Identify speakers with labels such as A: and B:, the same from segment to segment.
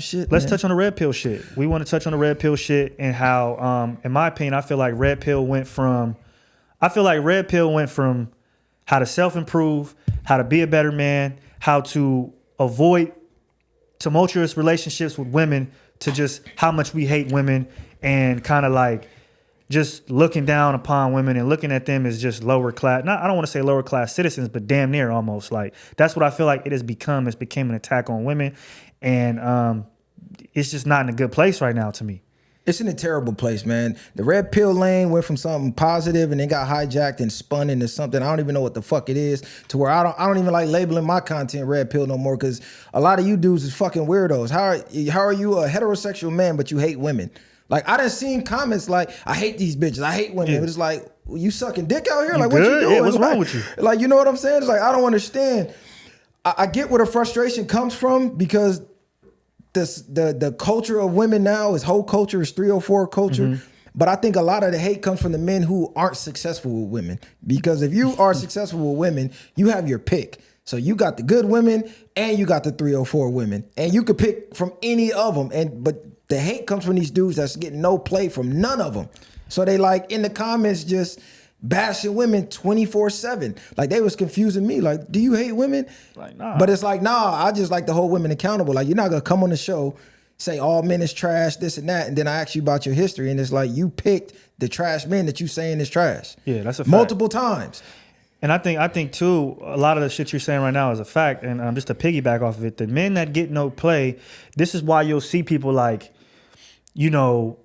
A: shit.
B: Let's
A: man.
B: touch on the red pill shit. We want to touch on the red pill shit and how, in my opinion, I feel like red pill went from how to self-improve, how to be a better man, how to avoid tumultuous relationships with women, to just how much we hate women and kind of like just looking down upon women and looking at them as just lower class. I don't want to say lower class citizens, but damn near almost. Like that's what I feel like it has become. It's became an attack on women, and it's just not in a good place right now to me.
A: It's in a terrible place, man. The red pill lane went from something positive and then got hijacked and spun into something I don't even know what the fuck it is. To where I don't even like labeling my content red pill no more, because a lot of you dudes is fucking weirdos. How are you a heterosexual man but you hate women? Like I done seen comments like, I hate these bitches, I hate women. Yeah. It's like, you sucking dick out here? Like,
B: good?
A: What you doing?
B: Yeah, what's
A: like,
B: wrong with you?
A: Like, you know what I'm saying? It's like, I don't understand. I get where the frustration comes from, because the culture of women now is whole culture, is 304 culture. Mm-hmm. But I think a lot of the hate comes from the men who aren't successful with women. Because if you are successful with women, you have your pick. So you got the good women and you got the 304 women. And you could pick from any of them. But the hate comes from these dudes that's getting no play from none of them. So they like in the comments just bashing women 24/7. Like they was confusing me. Like, do you hate women?
B: Like, nah.
A: But it's like, nah, I just like to hold women accountable. Like, you're not gonna come on the show, say all men is trash, this and that, and then I ask you about your history, and it's like you picked the trash men that you saying is trash.
B: Yeah, that's a fact.
A: Multiple times.
B: And I think too, a lot of the shit you're saying right now is a fact. And just to piggyback off of it, the men that get no play, this is why you'll see people like, you know,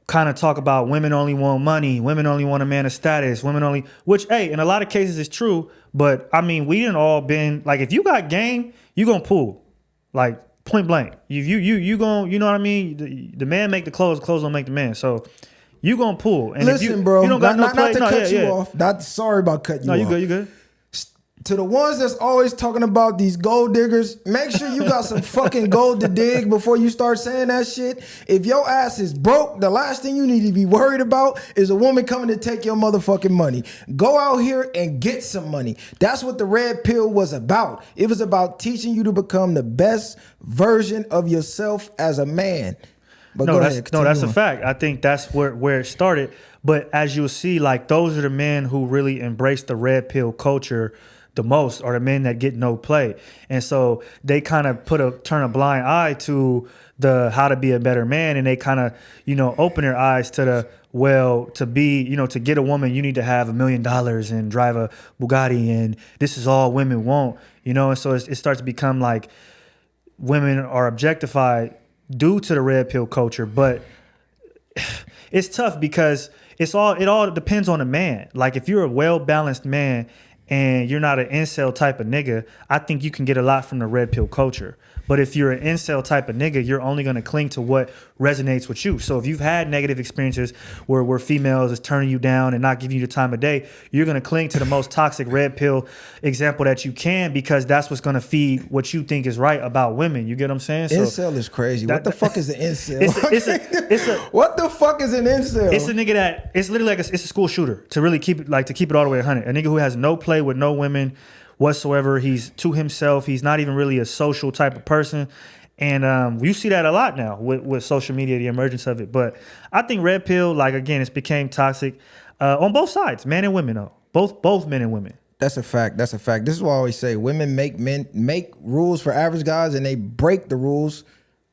B: kind of talk about women only want money, women only want a man of status, women only, which, hey, in a lot of cases is true. But I mean, we didn't all been like, if you got game, you gonna pull, like point blank. You gonna, you know what I mean? The man make the clothes don't make the man. So you gonna pull. And
A: listen,
B: if you,
A: bro,
B: you don't got
A: not
B: no play,
A: to
B: no,
A: cut
B: yeah,
A: you
B: yeah.
A: off. Not sorry about cutting you off.
B: No, you good.
A: To the ones that's always talking about these gold diggers, make sure you got some fucking gold to dig before you start saying that shit. If your ass is broke, the last thing you need to be worried about is a woman coming to take your motherfucking money. Go out here and get some money. That's what the red pill was about. It was about teaching you to become the best version of yourself as a man. But
B: that's a fact. I think that's where it started. But as you'll see, like those are the men who really embrace the red pill culture the most, are the men that get no play. And so they kind of turn a blind eye to the how to be a better man, and they kind of, you know, open their eyes to the, well, to be, you know, to get a woman, you need to have $1 million and drive a Bugatti, and this is all women want, you know. And so it starts to become like women are objectified due to the red pill culture. But it's tough because it all depends on the man. Like if you're a well-balanced man and you're not an incel type of nigga, I think you can get a lot from the red pill culture. But if you're an incel type of nigga, you're only going to cling to what resonates with you. So if you've had negative experiences where females is turning you down and not giving you the time of day, you're going to cling to the most toxic red pill example that you can, because that's what's going to feed what you think is right about women. You get what I'm saying? So
A: incel is crazy. What the fuck is an incel?
B: It's a
A: what the fuck is an incel?
B: It's a nigga that, it's literally like it's a school shooter, to really keep it all the way 100. A nigga who has no play with no women whatsoever. He's to himself. He's not even really a social type of person. And you see that a lot now with social media, the emergence of it. But I think red pill, like, again, it's became toxic on both sides, men and women, though. Both men and women.
A: That's a fact. That's a fact. This is why I always say women make rules for average guys, and they break the rules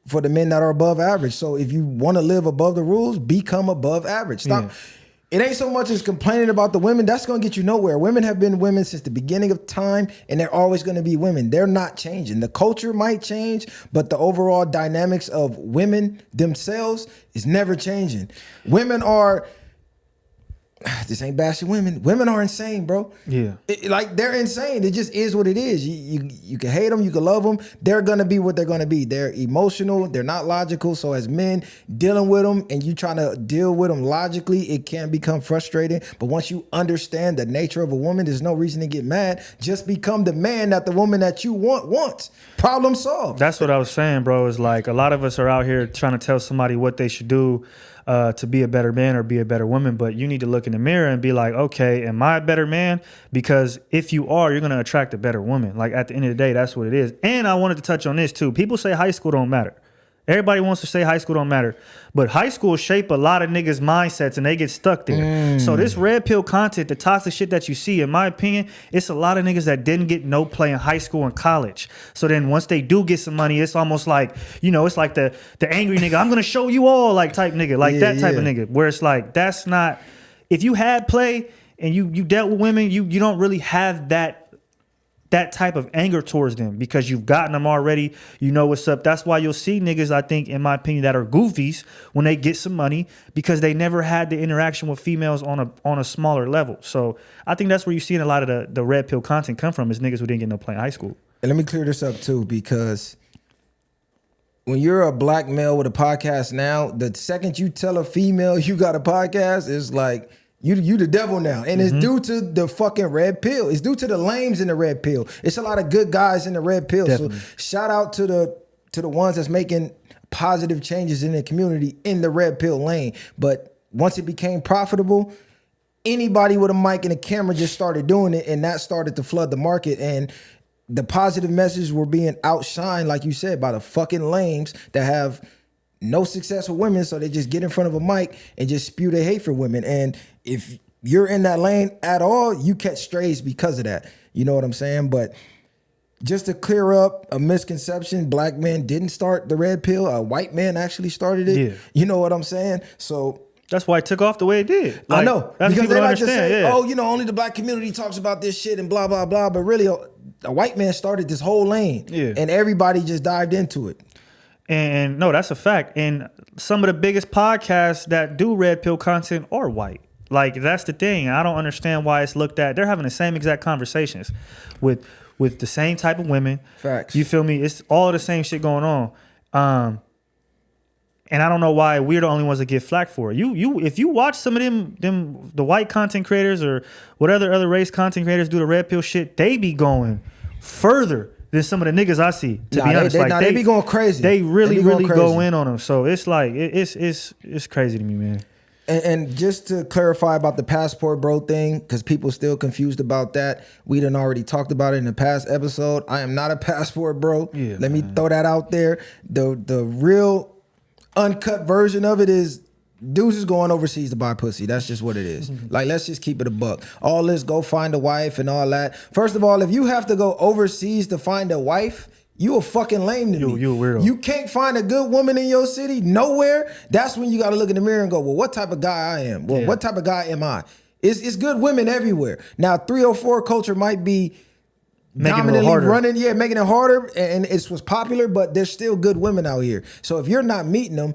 A: for the men that are above average. So if you want to live above the rules, become above average. Stop. Yeah. It ain't so much as complaining about the women. That's going to get you nowhere. Women have been women since the beginning of time, and they're always going to be women. They're not changing. The culture might change, but the overall dynamics of women themselves is never changing. Women are... This ain't bashing women. Women are insane, bro.
B: Yeah.
A: Like, they're insane. It just is what it is. You can hate them, you can love them. They're going to be what they're going to be. They're emotional. They're not logical. So as men dealing with them and you trying to deal with them logically, it can become frustrating. But once you understand the nature of a woman, there's no reason to get mad. Just become the man that the woman that you want wants. Problem solved.
B: That's what I was saying, bro. Is like a lot of us are out here trying to tell somebody what they should do to be a better man or be a better woman, but you need to look in the mirror and be like, okay, am I a better man? Because if you are, you're going to attract a better woman. Like at the end of the day, that's what it is. And I wanted to touch on this too. People say high school don't matter. Everybody wants to say high school don't matter, but high school shape a lot of niggas' mindsets and they get stuck there. So this red pill content, the toxic shit that you see, in my opinion, it's a lot of niggas that didn't get no play in high school and college. So then once they do get some money, it's almost like, you know, it's like the angry nigga, I'm gonna show you all like type nigga, like that type of nigga, where it's like, that's not, if you had play and you dealt with women, you don't really have that type of anger towards them because you've gotten them already. You know what's up. That's why you'll see niggas, I think, in my opinion, that are goofies when they get some money because they never had the interaction with females on a smaller level. So I think that's where you're seeing a lot of the red pill content come from, is niggas who didn't get no play in high school.
A: And let me clear this up too, because when you're a black male with a podcast now, the second you tell a female you got a podcast, it's like, you the devil now. And it's due to the fucking red pill. It's due to the lames in the red pill. It's a lot of good guys in the red pill. Definitely. So shout out to the ones that's making positive changes in the community in the red pill lane. But once it became profitable, anybody with a mic and a camera just started doing it, and that started to flood the market. And the positive messages were being outshined, like you said, by the fucking lames that have no success with women, so they just get in front of a mic and just spew their hate for women. And if you're in that lane at all, you catch strays because of that. You know what I'm saying? But just to clear up a misconception, black men didn't start the red pill. A white man actually started it. Yeah. You know what I'm saying? So
B: that's why it took off the way it did. Like,
A: I know. Because they like to say, oh, you know, only the black community talks about this shit and blah, blah, blah. But really, a white man started this whole lane. Yeah. And everybody just dived into it.
B: And no, that's a fact. And some of the biggest podcasts that do red pill content are white. Like, that's the thing. I don't understand why it's looked at. They're having the same exact conversations with the same type of women. Facts. You feel me? It's all the same shit going on. And I don't know why we're the only ones that get flack for it. If you watch some of them the white content creators or whatever other race content creators do the red pill shit, they be going further than some of the niggas I see, to be honest.
A: They be going crazy.
B: They really go in on them. So it's like, it's crazy to me, man.
A: And just to clarify about the passport bro thing, because people still confused about that. We done already talked about it in the past episode. I am not a passport bro. Yeah, Let me throw that out there. The real uncut version of it is dudes is going overseas to buy pussy. That's just what it is. Like, let's just keep it a buck. All this, go find a wife and all that. First of all, if you have to go overseas to find a wife, you a fucking lame to me. You a weirdo. You can't find a good woman in your city, nowhere. That's when you got to look in the mirror and go, well, what type of guy I am? Well, what type of guy am I? It's good women everywhere. Now, 304 culture might be dominantly running, making it harder, and it was popular, but there's still good women out here. So if you're not meeting them,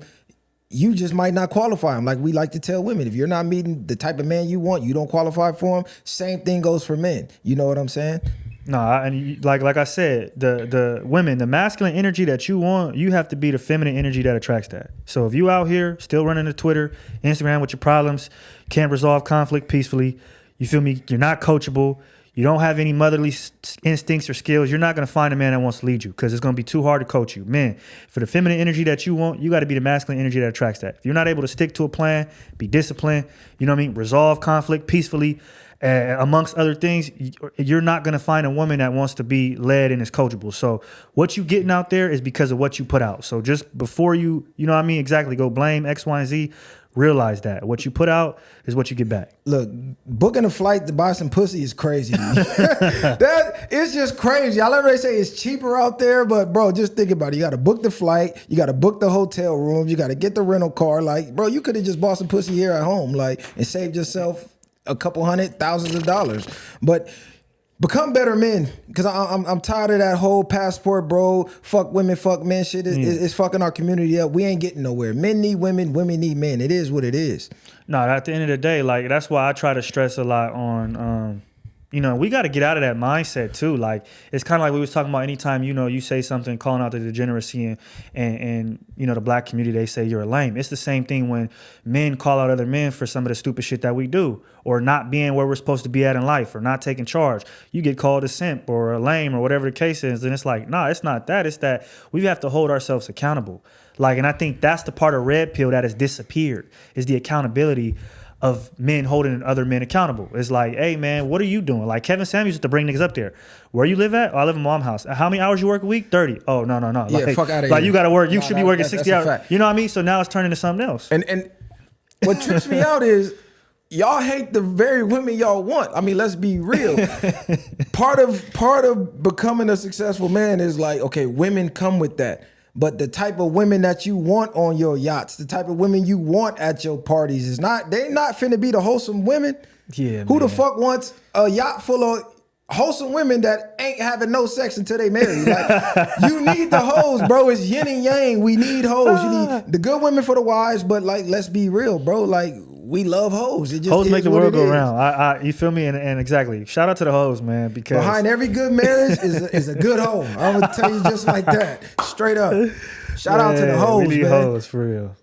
A: you just might not qualify them. Like we like to tell women, if you're not meeting the type of man you want, you don't qualify for him. Same thing goes for men. You know what I'm saying?
B: No, and like I said, the women, the masculine energy that you want, you have to be the feminine energy that attracts that. So if you out here still running to Twitter, Instagram with your problems, can't resolve conflict peacefully, you feel me? You're not coachable. You don't have any motherly instincts or skills. You're not going to find a man that wants to lead you because it's going to be too hard to coach you. Man, for the feminine energy that you want, you got to be the masculine energy that attracts that. If you're not able to stick to a plan, be disciplined, you know what I mean? Resolve conflict peacefully, amongst other things, you're not going to find a woman that wants to be led and is coachable. So what you getting out there is because of what you put out. So just before you know what I mean, exactly, go blame X, Y, and Z, realize that what you put out is what you get back.
A: Look, booking a flight to buy some pussy is crazy. That it's just crazy. I love they say it's cheaper out there, but bro, just think about it. You got to book the flight, you got to book the hotel rooms, you got to get the rental car. Like, bro, you could have just bought some pussy here at home, like, and saved yourself a couple thousands of dollars. But become better men, because I'm tired of that whole passport bro, fuck women, fuck men shit. It's fucking our community up. We ain't getting nowhere. Men need women, women need men. It is what it is.
B: No, at the end of the day, like, that's why I try to stress a lot on you know, we got to get out of that mindset too. Like, it's kind of like we was talking about, anytime, you know, you say something calling out the degeneracy and you know, the black community, they say you're a lame. It's the same thing when men call out other men for some of the stupid shit that we do, or not being where we're supposed to be at in life, or not taking charge. You get called a simp or a lame or whatever the case is. And it's like, nah, it's not that. It's that we have to hold ourselves accountable. Like, and I think that's the part of red pill that has disappeared, is the accountability of men holding other men accountable. It's like, hey man, what are you doing? Like Kevin Samuels used to bring niggas up there. Where you live at? Oh, I live in mom's house. How many hours you work a week? 30. Oh, no.
A: Yeah,
B: like,
A: fuck out of
B: like
A: here.
B: you got to work. You
A: Nah,
B: should be working 60 hours.
A: fact.
B: You know what I mean? So now it's turning into something else.
A: And what trips me out is y'all hate the very women y'all want. I mean, let's be real. Part of becoming a successful man is like, okay, women come with that. But the type of women that you want on your yachts, the type of women you want at your parties is not, they not finna be the wholesome women.
B: Yeah,
A: Who the
B: man.
A: fuck wants a yacht full of wholesome women that ain't having no sex until they marry? Like, you need the hoes, bro. It's yin and yang. We need hoes. You need the good women for the wives, but like, let's be real, bro. Like, we love hoes. It just
B: Hoes
A: is
B: make the
A: what
B: world
A: it
B: go
A: is.
B: round. You feel me? And exactly. Shout out to the hoes, man. Because
A: Behind every good marriage is a good hoe. I'm gonna tell you just like that, straight up. Shout out to the hoes,
B: we need
A: man.
B: hoes for real.